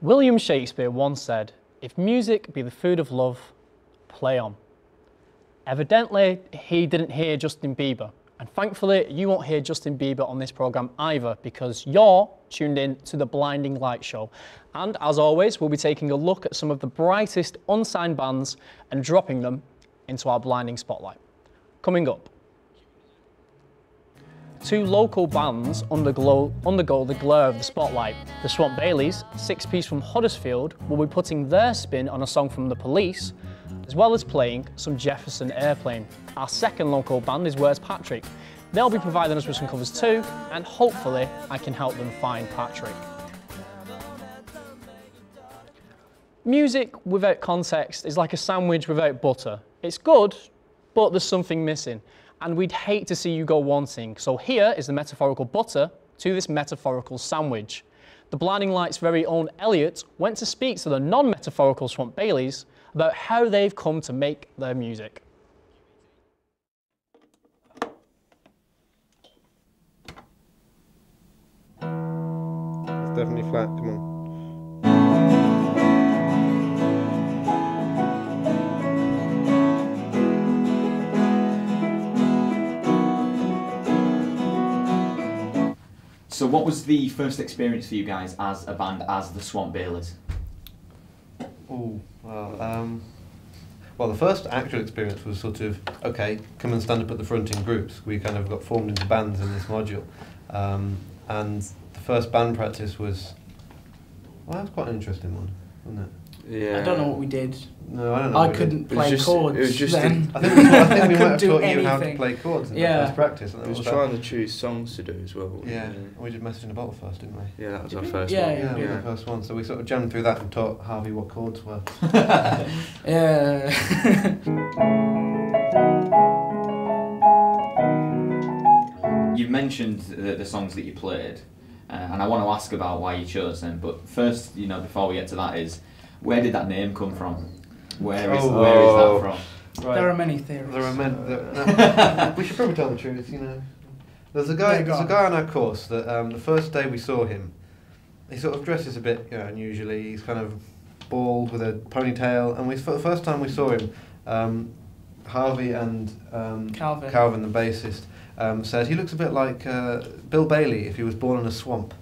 William Shakespeare once said, "If music be the food of love, play on." Evidently, he didn't hear Justin Bieber. And thankfully, you won't hear Justin Bieber on this programme either, because you're tuned in to the Blinding Lights Show. And as always, we'll be taking a look at some of the brightest unsigned bands and dropping them into our blinding spotlight. Coming up, two local bands undergo the glare of the spotlight. The Swamp Baileys, six-piece from Huddersfield, will be putting their spin on a song from The Police, as well as playing some Jefferson Airplane. Our second local band is Where's Patrick? They'll be providing us with some covers too, and hopefully I can help them find Patrick. Music without context is like a sandwich without butter. It's good, but there's something missing, and we'd hate to see you go wanting. So here is the metaphorical butter to this metaphorical sandwich. The Blinding Lights' very own Elliot went to speak to the non-metaphorical Swamp Baileys about how they've come to make their music. It's definitely flat, come on. So what was the first experience for you guys as a band, as the Swamp Baileys? Well, the first actual experience was sort of, okay, come and stand up at the front in groups. We kind of got formed into bands in this module. And the first band practice was, well, that was quite an interesting one, wasn't it? Yeah. I don't know what we did. No, I don't know. I couldn't play chords. It was just then. I think we might have taught you anything. how to play chords in the Yeah. first practice. And I was trying to choose songs to do as well. Yeah, we did Message in a Bottle first, didn't we? Yeah, that was Did our we? first Yeah, one. Yeah, we were the first one. So we sort of jammed through that and taught Harvey what chords were. Yeah. You've mentioned the songs that you played, and I want to ask about why you chose them. But first, before we get to that, is where did that name come from? Where is that from? Right. There are many theories. There are we should probably tell the truth, There's a guy on our course that the first day we saw him, he sort of dresses a bit unusually. He's kind of bald with a ponytail, and for the first time we saw him, Harvey and Calvin, the bassist, said he looks a bit like Bill Bailey if he was born in a swamp.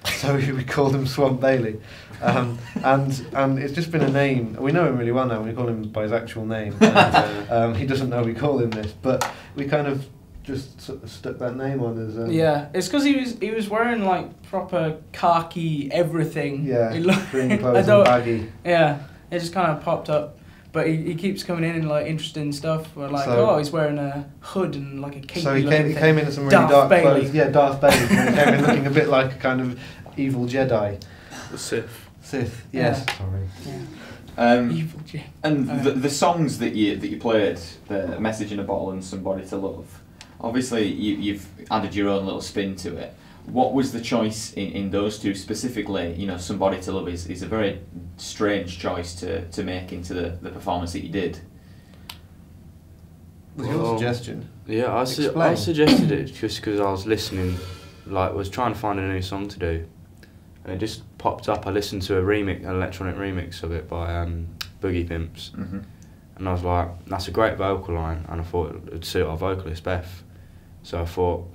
So we called him Swamp Bailey, and it's just been a name. We know him really well now. We call him by his actual name. And, he doesn't know we call him this, but we kind of just sort of stuck that name on as. Yeah, it's because he was wearing like proper khaki everything. Yeah, green clothes I and baggy. Yeah, it just kind of popped up. But he keeps coming in and like interesting stuff. Where like, he's wearing a hood and like a cape. So he came in in some really dark clothes. Yeah, Darth Bailey. He came in looking a bit like a kind of evil Jedi. The Sith. Sith. Yes. Yeah. Sorry. Yeah. Evil Jedi. And the songs that you played, the Message in a Bottle and Somebody to Love, obviously you've added your own little spin to it. What was the choice in those two specifically? Somebody to Love is a very strange choice to make into the performance that you did. Was your suggestion? Yeah, I suggested it just because I was listening, was trying to find a new song to do, and it just popped up. I listened to an electronic remix of it by Boogie Pimps, and I was like, that's a great vocal line, and I thought it would suit our vocalist Beth. So I thought,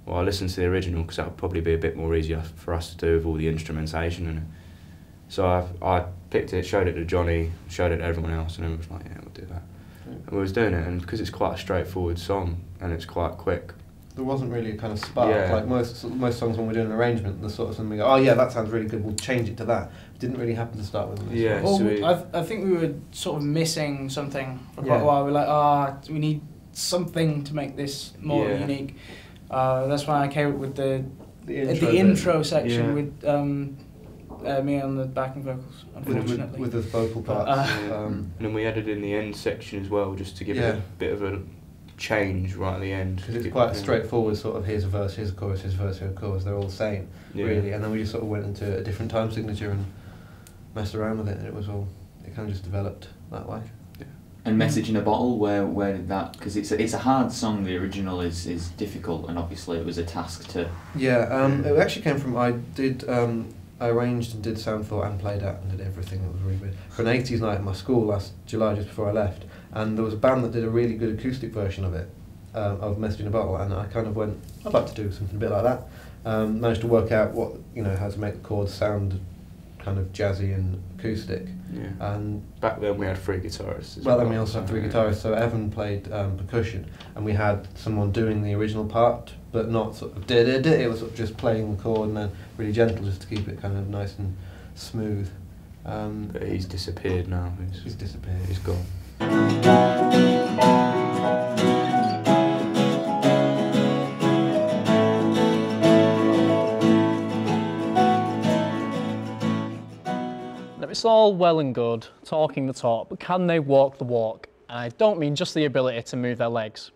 well, I listened to the original because that would probably be a bit more easier for us to do with all the instrumentation in it. So I picked it, showed it to Johnny, showed it to everyone else, and everyone was like, yeah, we'll do that. And we was doing it, and because it's quite a straightforward song and it's quite quick. There wasn't really a kind of spark, Yeah. like most songs when we're doing an arrangement, the sort of something we go, oh yeah, that sounds really good, we'll change it to that. It didn't really happen to start with. Yeah. Well, I think we were sort of missing something for quite a while. We're like, we need something to make this more unique. That's when I came up with the intro section with me on the backing vocals, unfortunately. With the vocal parts. And then we added in the end section as well, just to give it a bit of a change right at the end. Because it's quite a straightforward sort of, here's a verse, here's a chorus, here's a verse, here's a chorus, they're all the same, really. And then we just sort of went into a different time signature and messed around with it, and it kind of just developed that way. And Message in a Bottle, where did that? Because it's a hard song. The original is difficult, and obviously it was a task to. Yeah, it actually came from, I did I arranged and did sound for and played at and did everything. It was really good. For an 80s night at my school last July, just before I left, and there was a band that did a really good acoustic version of it, of Message in a Bottle, and I kind of went, I'd like to do something a bit like that. Managed to work out what, how to make the chords sound kind of jazzy and acoustic. Yeah. And back then we had 3 guitarists. Well, then we also had 3 guitarists. So Evan played percussion, and we had someone doing the original part, but not sort of did. It was sort of just playing the chord and then really gentle, just to keep it kind of nice and smooth. But he's disappeared now. He's disappeared. He's gone. It's all well and good talking the talk, but can they walk the walk? And I don't mean just the ability to move their legs.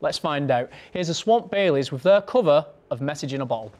Let's find out. Here's the Swamp Baileys with their cover of Message in a Bottle.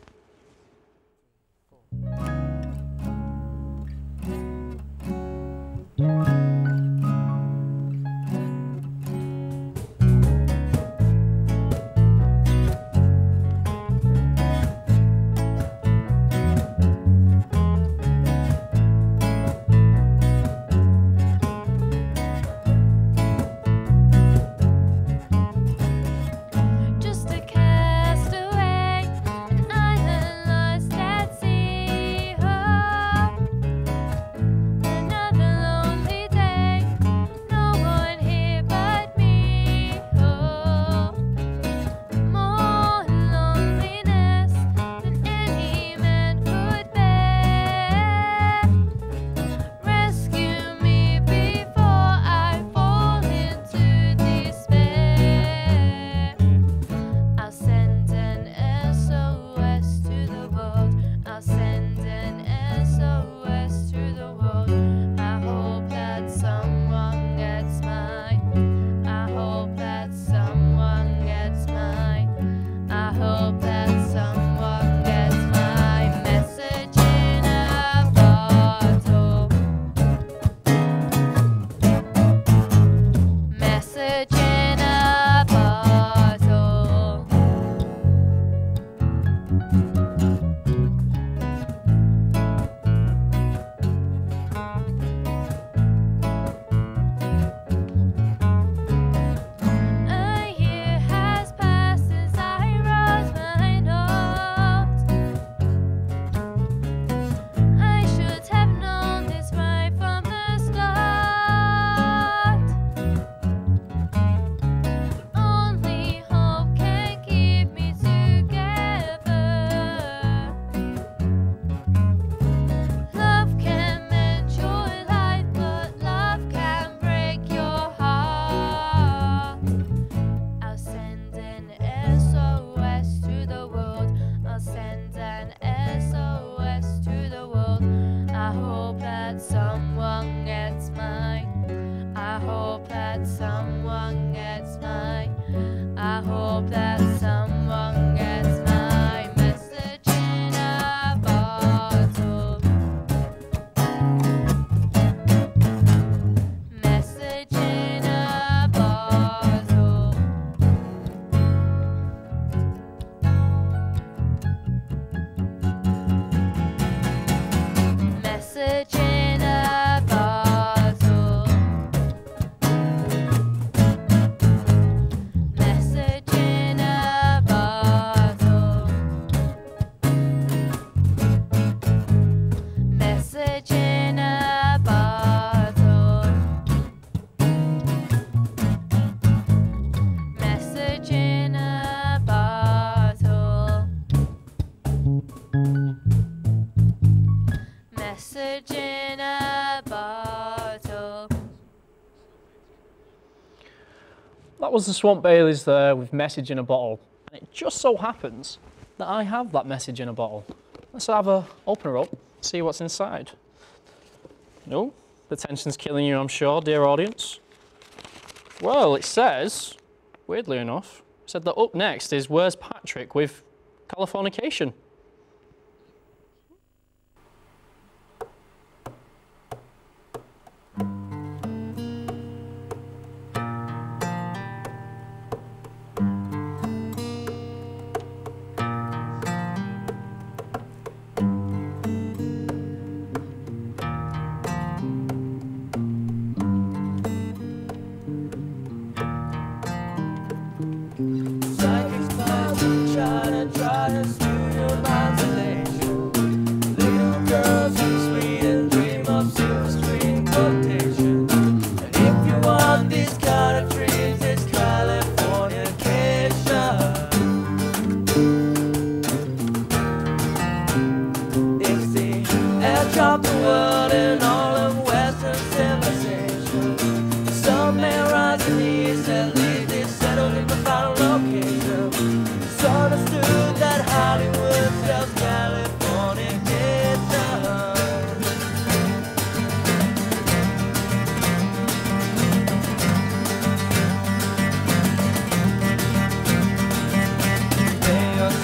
That was the Swamp Baileys there with Message in a Bottle. And it just so happens that I have that message in a bottle. Let's open her up, see what's inside. No, the tension's killing you, I'm sure, dear audience. Well, it says, weirdly enough, it said that up next is Where's Patrick with Californication.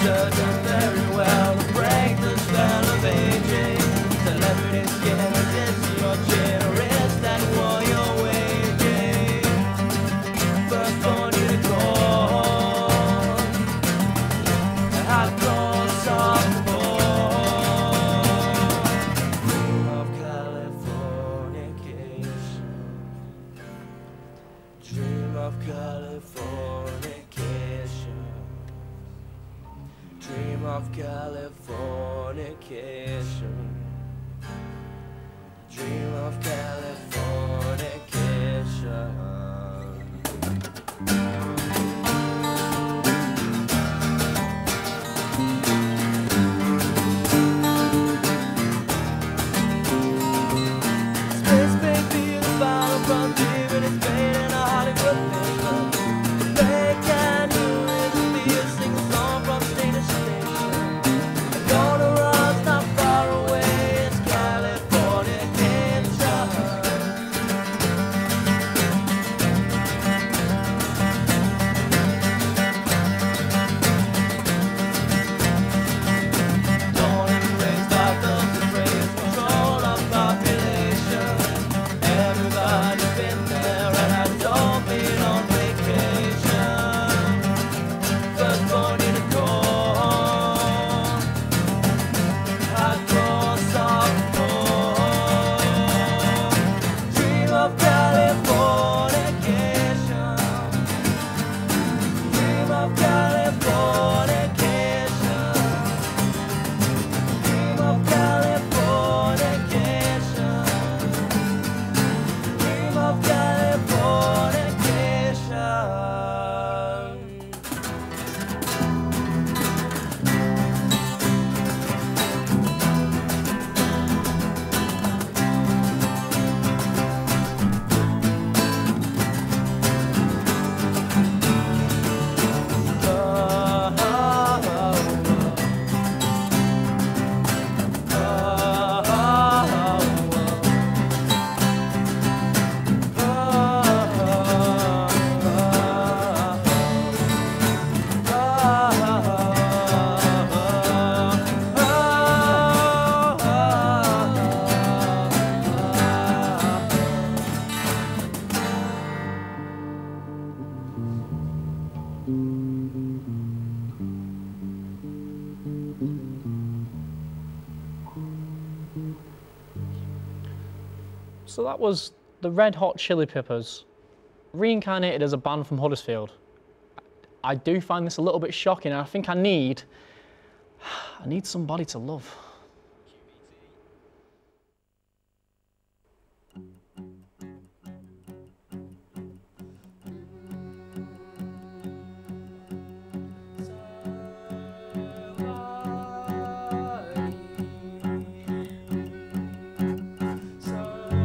certain very well to break the spell of aging. Celebrity skin against your chin, wrist that war you're waging. Firstborn unicorn, hardcore softcore. Dream of Californication. Dream of Californication. Dream of Californication. Dream of Californication. Space may be the final frontier, and it's made in a Hollywood paper. The they can do is feel, sing a song from station to station. And gonna run not far away, it's Californication. Born and raised by those who praise control of population. Everybody's been there, and I've all been on vacation. Firstborn unicorn, hardcore softcore. Dream of Californication. Dream of Californication. Dream of Californication. Dream of Californication. So that was the Red Hot Chili Peppers, reincarnated as a band from Huddersfield. I do find this a little bit shocking, and I think I need somebody to love. Somebody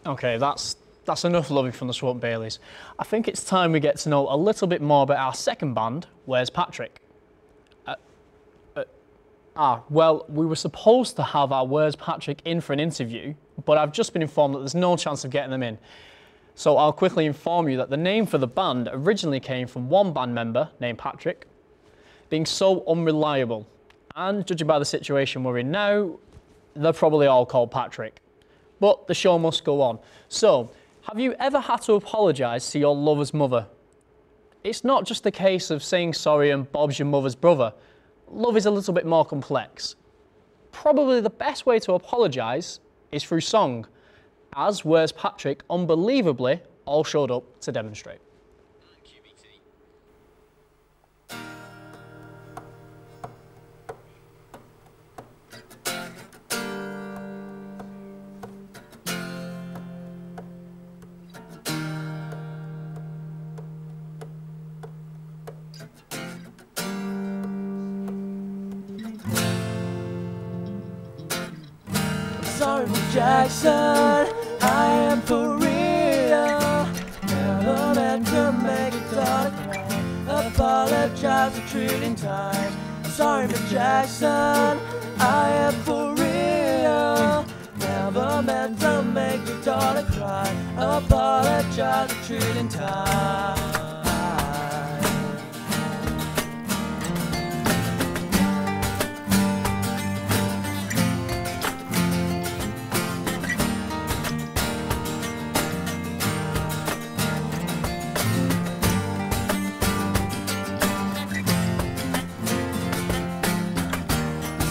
Okay, that's enough loving from the Swamp Baileys. I think it's time we get to know a little bit more about our second band, Where's Patrick? Well, we were supposed to have our Where's Patrick in for an interview, but I've just been informed that there's no chance of getting them in. So I'll quickly inform you that the name for the band originally came from one band member named Patrick being so unreliable. And judging by the situation we're in now, they're probably all called Patrick. But the show must go on. So, have you ever had to apologise to your lover's mother? It's not just a case of saying sorry and Bob's your mother's brother. Love is a little bit more complex. Probably the best way to apologise is through song, as Where's Patrick unbelievably all showed up to demonstrate. Sorry, Miss Jackson, I am for real. Never meant to make your daughter cry. Apologize a trillion times. Sorry, Miss Jackson, I am for real. Never meant to make your daughter cry. Apologize a trillion times.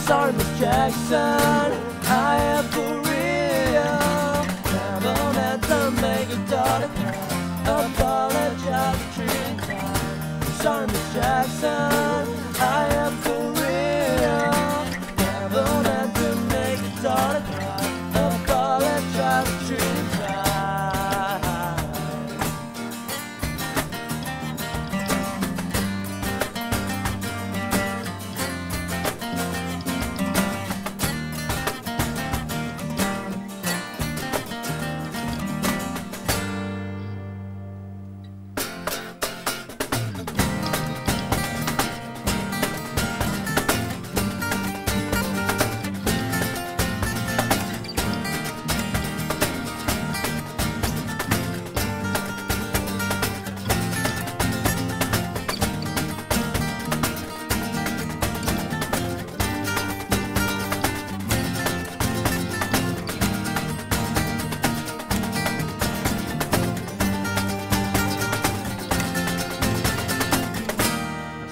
Sorry, Miss Jackson, I am for real. Never meant to make your daughter cry. Apologize a trillion times. Sorry, Miss Jackson, I am for real. Never meant to make your daughter cry. Apologize a trillion times.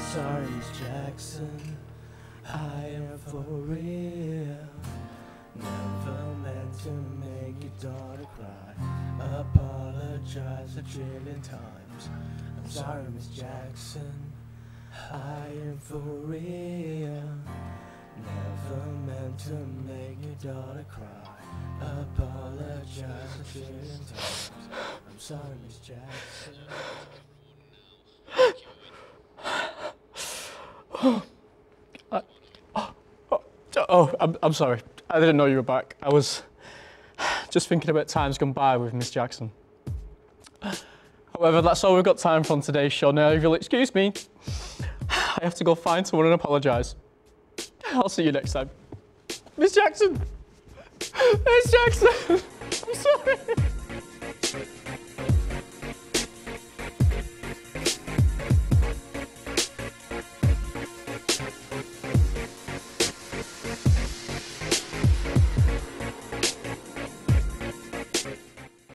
Sorry, Miss Jackson, I am for real. Never meant to make your daughter cry. Apologize a trillion times. I'm sorry, Miss Jackson, I am for real. Never meant to make your daughter cry. Apologize a trillion times. I'm sorry, Miss Jackson. I'm sorry. I didn't know you were back. I was just thinking about times gone by with Miss Jackson. However, that's all we've got time for on today's show. Now, if you'll excuse me, I have to go find someone and apologise. I'll see you next time. Miss Jackson! Miss Jackson! I'm sorry.